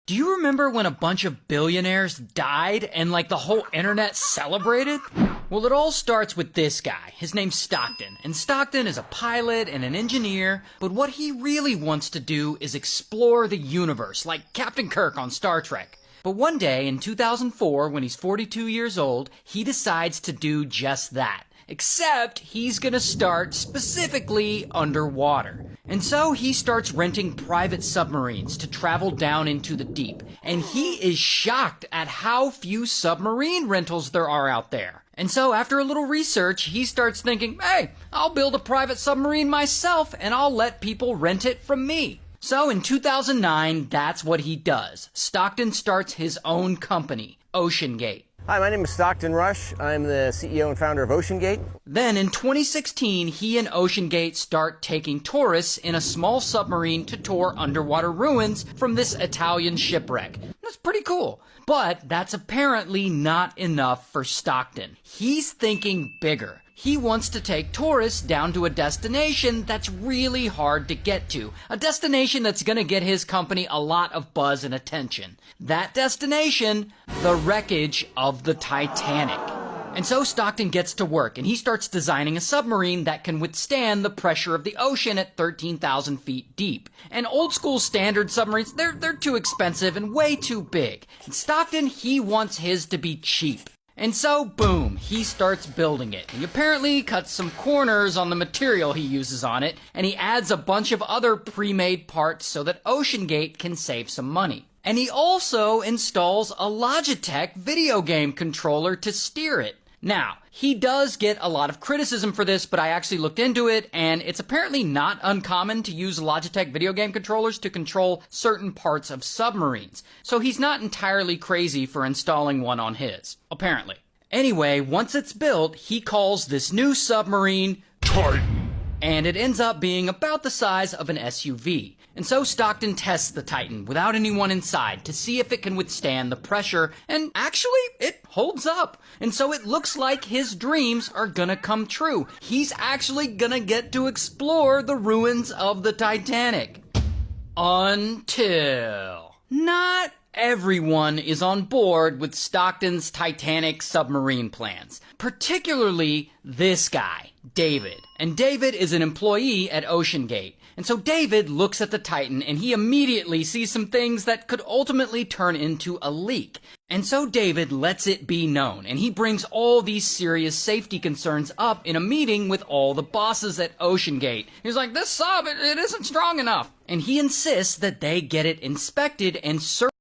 Do you remember when a bunch of billionaires died and like the whole internet celebrated? Well, it all starts with this guy. His name's Stockton. And Stockton is a pilot and an engineer, but what he really wants to do is explore the universe, like Captain Kirk on Star Trek. But one day in 2004, when he's 42 years old, he decides to do just that. Except he's gonna start specifically underwater. And so he starts renting private submarines to travel down into the deep. And he is shocked at how few submarine rentals there are out there. And so after a little research, he starts thinking, hey, I'll build a private submarine myself and I'll let people rent it from me. So in 2009, that's what he does. Stockton starts his own company, OceanGate. Hi, my name is Stockton Rush. I'm the CEO and founder of OceanGate. Then in 2016, he and OceanGate start taking tourists in a small submarine to tour underwater ruins from this Italian shipwreck. That's pretty cool. But that's apparently not enough for Stockton. He's thinking bigger. He wants to take tourists down to a destination that's really hard to get to. A destination that's gonna get his company a lot of buzz and attention. That destination, the wreckage of the Titanic. And so Stockton gets to work and he starts designing a submarine that can withstand the pressure of the ocean at 13,000 feet deep. And old school standard submarines, they're too expensive and way too big. And Stockton, he wants his to be cheap. And so, boom, he starts building it. He apparently cuts some corners on the material he uses on it, and he adds a bunch of other pre-made parts so that OceanGate can save some money. And he also installs a Logitech video game controller to steer it. Now, he does get a lot of criticism for this, but I actually looked into it, and it's apparently not uncommon to use Logitech video game controllers to control certain parts of submarines. So he's not entirely crazy for installing one on his, apparently. Anyway, once it's built, he calls this new submarine Titan. And it ends up being about the size of an SUV. And so Stockton tests the Titan without anyone inside to see if it can withstand the pressure, and actually, it holds up. And so it looks like his dreams are gonna come true. He's actually gonna get to explore the ruins of the Titanic. Until... not everyone is on board with Stockton's Titanic submarine plans. Particularly this guy, David. And David is an employee at OceanGate. And so David looks at the Titan and he immediately sees some things that could ultimately turn into a leak. And so David lets it be known, and he brings all these serious safety concerns up in a meeting with all the bosses at OceanGate. He's like, this sub, it isn't strong enough. And he insists that they get it inspected and certified